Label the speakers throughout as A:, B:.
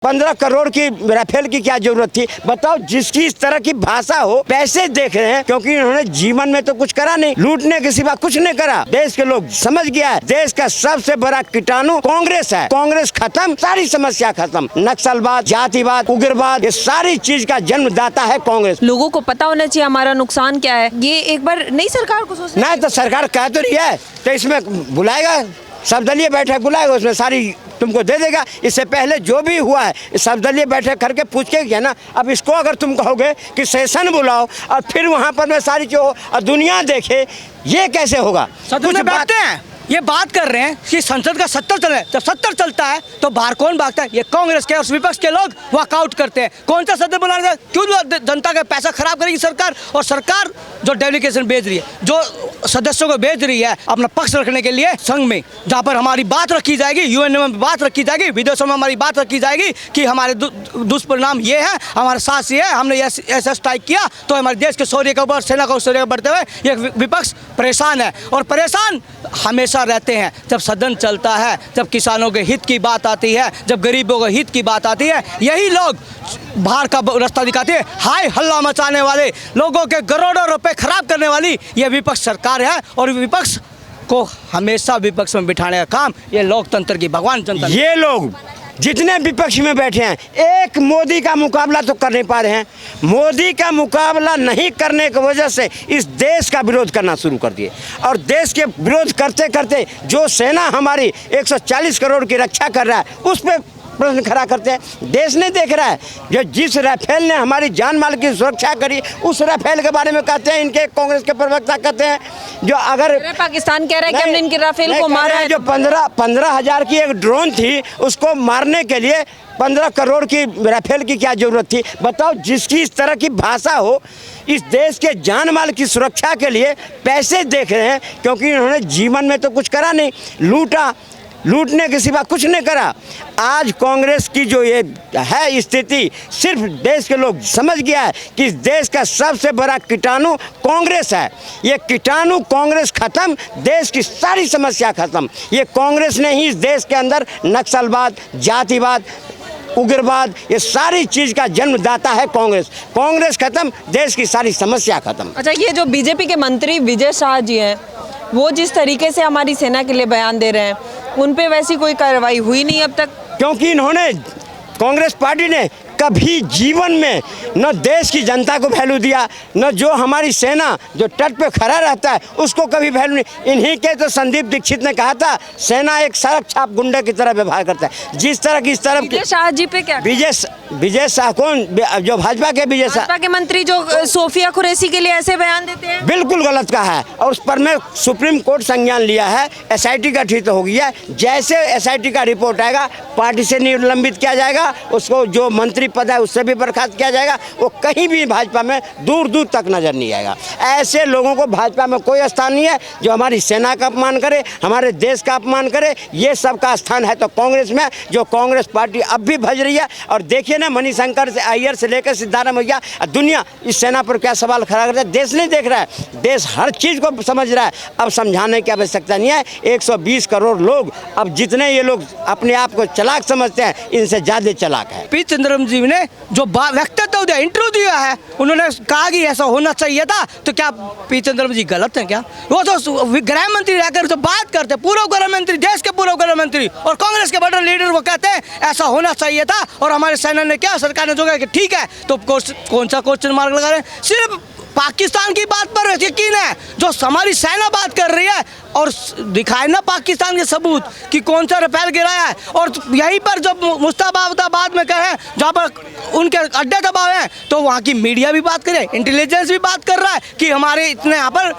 A: 15 करोड़ की राफेल की क्या जरूरत थी? बताओ, जिसकी इस तरह की भाषा हो, पैसे देख रहे हैं क्योंकि इन्होंने जीवन में तो कुछ करा नहीं, लूटने के सिवा कुछ नहीं करा। देश के लोग समझ गया है, देश का सबसे बड़ा कीटाणु कांग्रेस है। कांग्रेस खत्म, सारी समस्या खत्म। नक्सलवाद, जातिवाद, उग्रवाद, ये सारी चीज का जन्मदाता है कांग्रेस।
B: लोगों को पता होना चाहिए हमारा नुकसान क्या है। ये एक बार नई सरकार को सोचना
A: नहीं तो सरकार कह तो रही है, तो इसमें बुलाएगा, सर्वदलीय बैठक बुलाएगा, उसमें सारी तुमको दे देगा। इससे पहले जो भी हुआ है सर्वदलीय बैठक करके पूछ के गया ना। अब इसको अगर तुम कहोगे कि सेशन बुलाओ और फिर वहाँ पर मैं सारी जो दुनिया देखे, ये कैसे होगा?
C: सदन में बैठते हैं, ये बात कर रहे हैं कि संसद का 70 चले, जब 70 चलता है तो बाहर कौन भागता है? ये कांग्रेस के और विपक्ष के लोग वॉकआउट करते हैं। कौन सा सदन बुलाने का? क्यों जनता का पैसा खराब करेगी सरकार? और सरकार जो डेलीगेशन भेज रही है, जो सदस्यों को भेज रही है अपना पक्ष रखने के लिए संघ में, जहाँ पर हमारी बात रखी जाएगी, यूएन में बात रखी जाएगी, विदेशों में हमारी बात रखी जाएगी कि हमारे दुष्परिणाम ये है, हमारे साथ ये है, हमने ऐसा स्ट्राइक किया तो हमारे देश के शौर्य के ऊपर, सेना को शौर्य बढ़ते हुए ये विपक्ष परेशान है। और परेशान हमेशा रहते हैं जब सदन चलता है, जब किसानों के हित की बात आती है, जब गरीबों के हित की बात आती है, यही लोग बाहर का रास्ता दिखाते हैं। हाय हल्ला मचाने वाले, लोगों के करोड़ों रुपए खराब करने वाली ये विपक्ष सरकार है। और विपक्ष को हमेशा विपक्ष में बिठाने का काम ये लोकतंत्र की भगवान जनता।
A: ये लोग जितने विपक्ष में बैठे हैं, एक मोदी का मुकाबला तो कर नहीं पा रहे हैं। मोदी का मुकाबला नहीं करने की वजह से इस देश का विरोध करना शुरू कर दिए। और देश के विरोध करते करते जो सेना हमारी 140 करोड़ की रक्षा कर रहा है, उस पर प्रश्न खड़ा करते हैं। देश नहीं देख रहा है, जो जिस राफेल ने हमारी जान माल की सुरक्षा करी, उस राफेल के बारे में कहते हैं, इनके कांग्रेस के प्रवक्ता कहते हैं, जो अगर
B: पाकिस्तान कह रहा है कि हमने इनकी राफेल को मारा है।
A: जो 15,000 की एक ड्रोन थी, उसको मारने के लिए 15 करोड़ की राफेल की क्या जरूरत थी? बताओ, जिसकी इस तरह की भाषा हो, इस देश के जान माल की सुरक्षा के लिए पैसे देख रहे हैं क्योंकि इन्होंने जीवन में तो कुछ करा नहीं, लूटने के सिवा कुछ नहीं करा। आज कांग्रेस की जो ये है स्थिति, सिर्फ देश के लोग समझ गया है कि इस देश का सबसे बड़ा कीटाणु कांग्रेस है। ये कीटाणु कांग्रेस खत्म, देश की सारी समस्या खत्म। ये कांग्रेस ने ही इस देश के अंदर नक्सलवाद, जातिवाद, उग्रवाद, ये सारी चीज का जन्मदाता है कांग्रेस। कांग्रेस खत्म, देश की सारी समस्या खत्म।
B: अच्छा, ये जो बीजेपी के मंत्री विजय शाह जी हैं, वो जिस तरीके से हमारी सेना के लिए बयान दे रहे हैं, उन पे वैसी कोई कार्रवाई हुई नहीं अब तक?
A: क्योंकि इन्होंने, कांग्रेस पार्टी ने कभी जीवन में न देश की जनता को वैल्यू दिया, न जो हमारी सेना जो तट पे खड़ा रहता है उसको कभी वैल्यू नहीं। इन्हीं के तो संदीप दीक्षित ने कहा था, सेना एक सड़क छाप गुंडे की तरह व्यवहार करता है। जिस तरह की इस तरफ
B: विजय शाह जी पे क्या?
A: विजय शाह कौन? जो भाजपा के विजय शाह,
B: भाजपा के मंत्री जो सोफिया कुरैशी के लिए ऐसे बयान देते हैं,
A: बिल्कुल गलत कहा है। और उस पर में सुप्रीम कोर्ट संज्ञान लिया है, SIT गठित हो गया है। जैसे SIT का रिपोर्ट आएगा, पार्टी से निलंबित किया जाएगा, उसको जो मंत्री पद है उससे भी बर्खास्त किया जाएगा। वो कहीं भी भाजपा में दूर दूर तक नजर नहीं आएगा। ऐसे लोगों को भाजपा में कोई स्थान नहीं है जो हमारी सेना का अपमान करे, हमारे देश का अपमान करे। ये सब का स्थान है तो कांग्रेस में, जो कांग्रेस पार्टी अब भी भज रही है। और देखिए ना, मणिशंकर से अय्यर से लेकर सिद्धाराम मैया, दुनिया इस सेना पर क्या सवाल खड़ा करता है। देश नहीं देख रहा है, देश हर चीज को समझ रहा है। अब समझाने की आवश्यकता नहीं है। 120 करोड़ लोग, अब जितने ये लोग अपने आप को चालाक समझते हैं, इनसे ज्यादा चालाक है।
C: पी चिदंबरम जी ने जो व्यक्तित्व दिया, इंटरव्यू दिया है, उन्होंने कहा कि ऐसा होना चाहिए था। तो क्या पी चिदंबरम जी गलत हैं क्या? वो तो गृह मंत्री रहकर जो बात करते, पूर्व गृह मंत्री, देश के पूर्व गृह मंत्री और कांग्रेस के बड़े लीडर, वो कहते हैं ऐसा होना चाहिए था। और हमारे सेना ने क्या, सरकार ने जो कहा कि ठीक है, तो कौन सा क्वेश्चन मार्क लगा रहे हैं? सिर्फ पाकिस्तान की बात पर यकीन है, जो हमारी सेना बात कर रही है, और दिखाए ना पाकिस्तान के सबूत कि कौन सा राफेल गिराया है। और यहीं पर जब मुस्ताबाद में कहे, जहाँ पर उनके अड्डे दबाव हैं, तो वहाँ की मीडिया भी बात करे, इंटेलिजेंस भी बात कर रहा है कि हमारे इतने यहाँ पर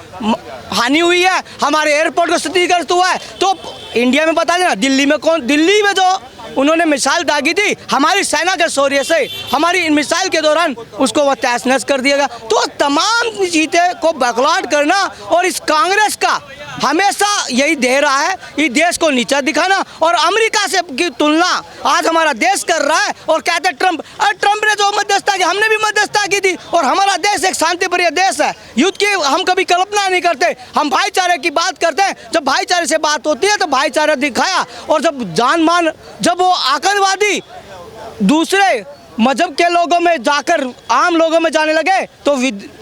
C: हानि हुई है, हमारे एयरपोर्ट को क्षतिग्रस्त हुआ है। तो इंडिया में बता देना, दिल्ली में जो उन्होंने मिसाइल दागी थी हमारी सेना के शौर्य से, हमारी मिसाइल के दौरान उसको वह तहस नहस कर दिया गया। तो तमाम चीज़ें को बकलाट करना, और इस कांग्रेस का हमेशा यही दे रहा है, इस देश को नीचा दिखाना। और अमेरिका से की तुलना आज हमारा देश कर रहा है। और कहते हैं ट्रंप ने जो मध्यस्थता की, हमने भी मध्यस्थता की थी। और हमारा देश एक शांतिप्रिय देश है, युद्ध की हम कभी कल्पना नहीं करते, हम भाईचारे की बात करते हैं। जब भाईचारे से बात होती है तो भाईचारा दिखाया। और जब वो आतंकवादी दूसरे मजहब के लोगों में जाकर आम लोगों में जाने लगे तो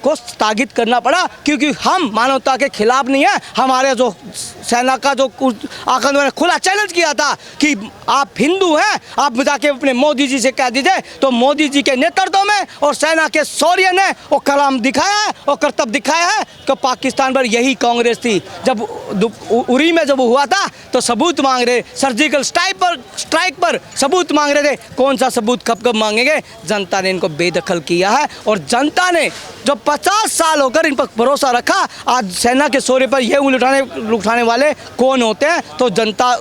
C: को स्थगित करना पड़ा, क्योंकि हम मानवता के खिलाफ नहीं है। हमारे जो सेना का जो आखंड ने खुला चैलेंज किया था कि आप हिंदू हैं, आप जाके अपने मोदी जी से कह दीजिए, तो मोदी जी के नेतृत्व में और सेना के शौर्य ने वो कलाम दिखाया है और करतब दिखाया है कि पाकिस्तान पर यही कांग्रेस थी। जब उरी में जब हुआ था तो सबूत मांग रहे, सर्जिकल स्ट्राइक पर सबूत मांग रहे थे। कौन सा सबूत कब मांगेंगे? जनता ने इनको बेदखल किया है और जनता ने जो 50 साल होकर इन पर भरोसा रखा, आज सेना के शौर्य पर ये उठाने वाले कौन होते हैं? तो जनता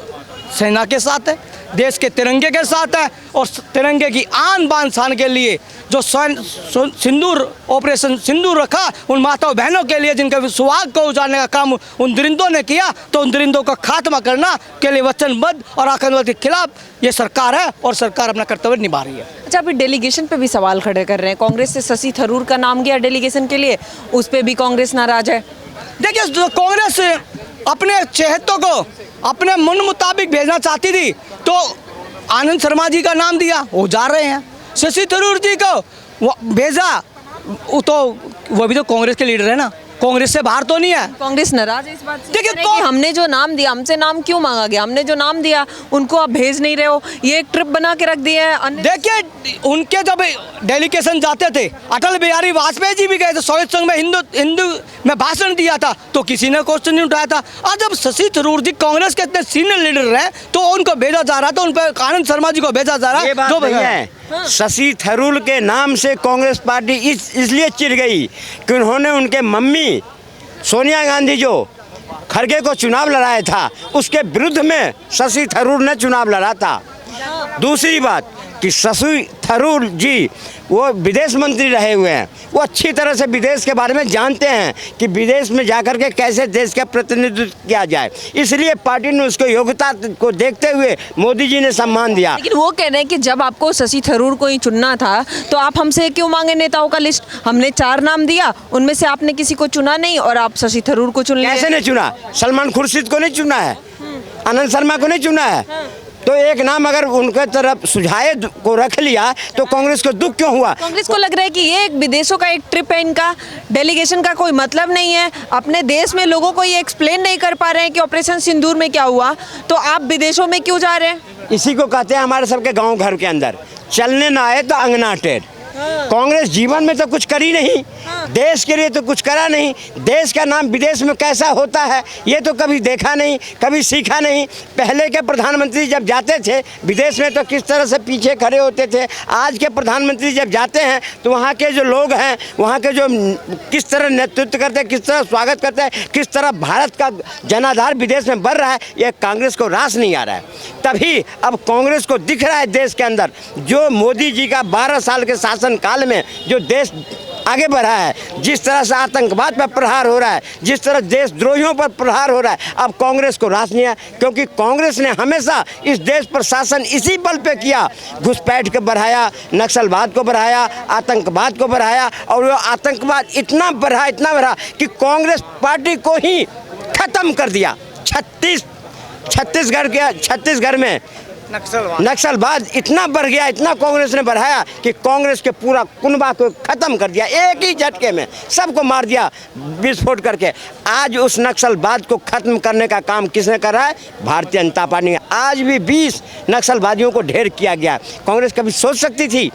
C: सेना के साथ है, देश के तिरंगे के साथ है और तिरंगे की आन बान शान के लिए जो सिंदूर ऑपरेशन सिंदूर रखा उन माताओं बहनों के लिए जिनके सुहाग को उजाड़ने का काम उन दरिंदों ने किया, तो उन दरिंदों का खात्मा करना के लिए वचनबद्ध और आतंकवाद के खिलाफ ये सरकार है और सरकार अपना कर्तव्य निभा रही है।
B: अच्छा, अभी डेलीगेशन पे भी सवाल खड़े कर रहे हैं। कांग्रेस से शशि थरूर का नाम गया डेलीगेशन के लिए, उस पर भी कांग्रेस नाराज है।
C: देखिए, कांग्रेस अपने चहेतों को अपने मन मुताबिक भेजना चाहती थी तो आनंद शर्मा जी का नाम दिया, वो जा रहे हैं। शशि थरूर जी को वो भेजा, तो वो भी तो कांग्रेस के लीडर है ना, कांग्रेस से बाहर तो नहीं है।
B: कांग्रेस नाराज है इस बात से?
C: देखिए,
B: कि हमने जो नाम दिया, हमसे नाम क्यों मांगा गया, हमने जो नाम दिया उनको आप भेज नहीं रहे हो, ये एक ट्रिप बना के रख दिया है।
C: देखिए, उनके जब डेलीगेशन जाते थे, अटल बिहारी वाजपेयी जी भी गए थे, सोवियत संघ में हिंदू में भाषण दिया था तो किसी ने क्वेश्चन नहीं उठाया था। और जब शशि थरूर जी कांग्रेस के इतने सीनियर लीडर हैं तो उनको भेजा जा रहा था, उन पर आनंद शर्मा जी को भेजा जा रहा
A: ये बात
C: जो
A: नहीं है। शशि थरूर के नाम से कांग्रेस पार्टी इसलिए चिढ़ गई कि उन्होंने उनके मम्मी सोनिया गांधी जो खड़गे को चुनाव लड़ाया था उसके विरुद्ध में शशि थरूर ने चुनाव लड़ा था। दूसरी बात कि शशि थरूर जी वो विदेश मंत्री रहे हुए हैं, वो अच्छी तरह से विदेश के बारे में जानते हैं कि विदेश में जाकर के कैसे देश का प्रतिनिधित्व किया जाए, इसलिए पार्टी ने उसको योग्यता को देखते हुए मोदी जी ने सम्मान दिया।
B: लेकिन वो कह रहे हैं कि जब आपको शशि थरूर को ही चुनना था तो आप हमसे क्यों मांगे नेताओं का लिस्ट? हमने 4 नाम दिया, उनमें से आपने किसी को चुना नहीं और आप शशि थरूर को चुन लिया।
A: कैसे नहीं चुना? सलमान खुर्शीद को नहीं चुना है, आनंद शर्मा को नहीं चुना है, तो एक नाम अगर उनके तरफ सुझाए को रख लिया तो कांग्रेस को दुख क्यों हुआ?
B: कांग्रेस को लग रहा है कि ये एक विदेशों का एक ट्रिप है, इनका डेलीगेशन का कोई मतलब नहीं है, अपने देश में लोगों को ये एक्सप्लेन नहीं कर पा रहे हैं कि ऑपरेशन सिंदूर में क्या हुआ, तो आप विदेशों में क्यों जा रहे हैं?
A: इसी को कहते हैं हमारे सबके गांव घर के अंदर चलने ना आए तो अंगना टेढ़। कांग्रेस जीवन में तो कुछ करी नहीं, देश के लिए तो कुछ करा नहीं, देश का नाम विदेश में कैसा होता है ये तो कभी देखा नहीं, कभी सीखा नहीं। पहले के प्रधानमंत्री जब जाते थे विदेश में तो किस तरह से पीछे खड़े होते थे, आज के प्रधानमंत्री जब जाते हैं तो वहाँ के जो लोग हैं, वहाँ के जो किस तरह नेतृत्व करते हैं, किस तरह स्वागत करते हैं, किस तरह भारत का जनाधार विदेश में बढ़ रहा है, ये कांग्रेस को रास नहीं आ रहा है। तभी अब कांग्रेस को दिख रहा है देश के अंदर जो मोदी जी का 12 साल के शासन काल में जो देश आगे बढ़ा है, जिस तरह से आतंकवाद पर प्रहार हो रहा है, जिस तरह देशद्रोहियों पर प्रहार हो रहा है, अब कांग्रेस को रास नहीं है, क्योंकि कांग्रेस ने हमेशा इस देश पर शासन इसी बल पे किया, घुसपैठ को बढ़ाया, नक्सलवाद को बढ़ाया, आतंकवाद को बढ़ाया और वो आतंकवाद इतना बढ़ा कि कांग्रेस पार्टी को ही खत्म कर दिया। छत्तीसगढ़ में नक्सलवाद इतना बढ़ गया, इतना कांग्रेस ने बढ़ाया कि कांग्रेस के पूरा कुनबा को खत्म कर दिया, एक ही झटके में सबको मार दिया विस्फोट करके। आज उस नक्सलवाद को खत्म करने का काम किसने कर रहा है? भारतीय जनता पार्टी ने। आज भी 20 नक्सलवादियों को ढेर किया गया। कांग्रेस कभी सोच सकती थी?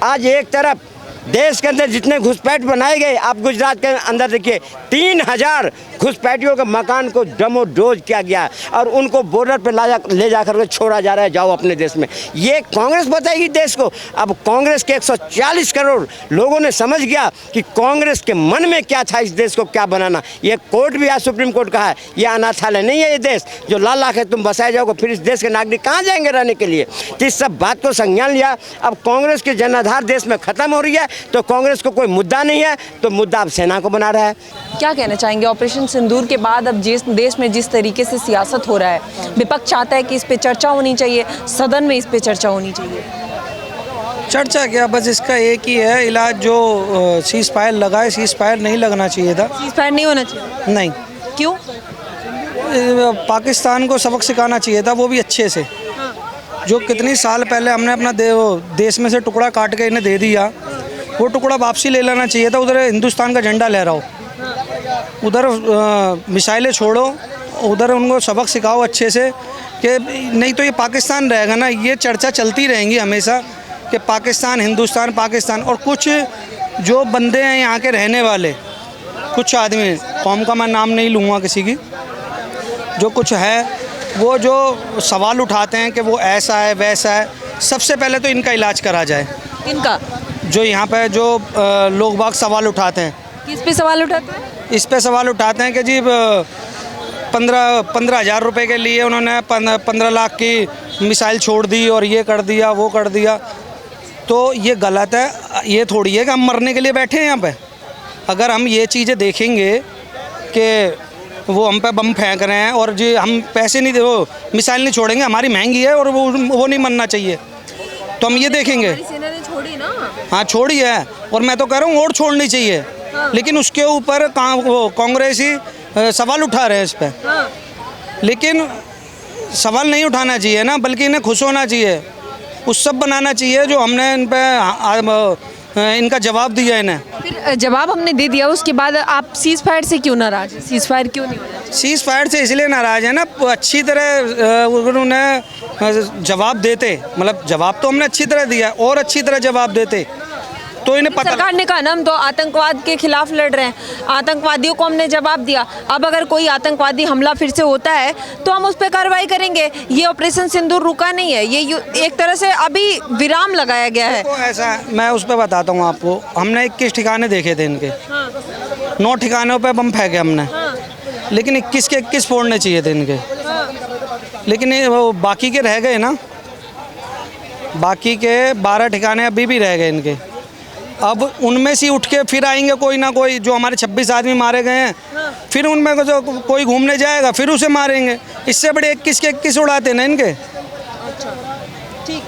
A: आज एक तरफ देश के अंदर जितने घुसपैठ बनाए गए, आप गुजरात के अंदर देखिए 3000 घुसपैठियों के मकान को डमोडोज किया गया और उनको बॉर्डर पे ले जा करके छोड़ा जा रहा है, जाओ अपने देश में। ये कांग्रेस बताएगी देश को? अब कांग्रेस के 140 करोड़ लोगों ने समझ गया कि कांग्रेस के मन में क्या था, इस देश को क्या बनाना। ये कोर्ट भी आज सुप्रीम कोर्ट कहा है ये अनाथालय नहीं है, ये देश जो लाख है तुम बसाए जाओगे, फिर इस देश के नागरिक कहाँ जाएंगे रहने के लिए? तो इस सब बात को संज्ञान लिया। अब कांग्रेस की जनाधार देश में खत्म हो रही है तो कांग्रेस को कोई मुद्दा नहीं है, तो मुद्दा अब सेना को बना रहा है।
B: क्या कहना चाहेंगे ऑपरेशन सिंदूर के बाद अब देश में जिस तरीके से सियासत हो रहा है, विपक्ष चाहता है कि इस पे चर्चा होनी चाहिए, सदन में इस पे चर्चा होनी चाहिए।
D: चर्चा क्या, बस इसका एक ही है इलाज, जो सीज फायर लगाए, सीज फायर नहीं लगना चाहिए था।
B: सीज फायर नहीं होना चाहिए?
D: नहीं।
B: क्यों?
D: पाकिस्तान को सबक सिखाना चाहिए था, वो भी अच्छे से। जो कितनी साल पहले हमने अपना देश में से टुकड़ा काट के इन्हें दे दिया, वो टुकड़ा वापसी ले लेना चाहिए था। उधर हिंदुस्तान का झंडा लहराओ, उधर मिसाइलें छोड़ो, उधर उनको सबक सिखाओ अच्छे से, कि नहीं तो ये पाकिस्तान रहेगा ना, ये चर्चा चलती रहेंगी हमेशा कि पाकिस्तान हिंदुस्तान पाकिस्तान। और कुछ जो बंदे हैं यहाँ के रहने वाले, कुछ आदमी, कौम का मैं नाम नहीं लूँगा किसी की, जो कुछ है वो जो सवाल उठाते हैं कि वो ऐसा है वैसा है, सबसे पहले तो इनका इलाज करा जाए।
B: इनका
D: जो यहाँ पे जो लोग बाग सवाल उठाते हैं,
B: किस पे सवाल उठाते हैं?
D: इस पे सवाल उठाते हैं कि जी 15,000 रुपये के लिए उन्होंने 15 लाख की मिसाइल छोड़ दी और ये कर दिया वो कर दिया। तो ये गलत है। ये थोड़ी है कि हम मरने के लिए बैठे हैं यहाँ पे। अगर हम ये चीज़ें देखेंगे कि वो हम पे बम फेंक रहे हैं और जी हम पैसे नहीं दे, वो मिसाइल नहीं छोड़ेंगे, हमारी महंगी है और वो नहीं मरना चाहिए, तो हम ये देखेंगे।
B: सेना ने छोड़ी ना।
D: हाँ छोड़ी है, और मैं तो कह रहा हूँ और छोड़नी चाहिए। लेकिन उसके ऊपर कांग्रेस ही सवाल उठा रहे हैं इस पर। लेकिन सवाल नहीं उठाना चाहिए ना, बल्कि इन्हें खुश होना चाहिए, उत्सव बनाना चाहिए जो हमने इन पे इनका जवाब दिया इन्हें।
B: फिर जवाब हमने दे दिया, उसके बाद आप सीज फायर से क्यों नाराज हैं? सीज फायर क्यों नहीं हो रहा?
D: सीज़ फायर से इसलिए नाराज़ है ना, अच्छी तरह उन्हें जवाब देते, मतलब जवाब तो हमने अच्छी तरह दिया, और अच्छी तरह जवाब देते तो इन्हें पता।
B: सरकार ने कहा ना हम तो आतंकवाद के खिलाफ लड़ रहे हैं, आतंकवादियों को हमने जवाब दिया, अब अगर कोई आतंकवादी हमला फिर से होता है तो हम उस पर कार्रवाई करेंगे। ये ऑपरेशन सिंदूर रुका नहीं है, ये एक तरह से अभी विराम लगाया गया है।
D: तो ऐसा है, मैं उस पर बताता हूँ आपको। हमने 21 ठिकाने देखे थे इनके, 9 ठिकानों पे बम फेंके हमने, लेकिन 21 के 21 फोड़ने चाहिए थे इनके, लेकिन वो बाकी के रह गए ना, बाकी के 12 ठिकाने अभी भी रह गए इनके। अब उनमें से उठ के फिर आएंगे कोई ना कोई, जो हमारे 26 आदमी मारे गए हैं, फिर उनमें कोई घूमने जाएगा, फिर उसे मारेंगे। इससे बड़े 21 के 21 उड़ाते ना इनके।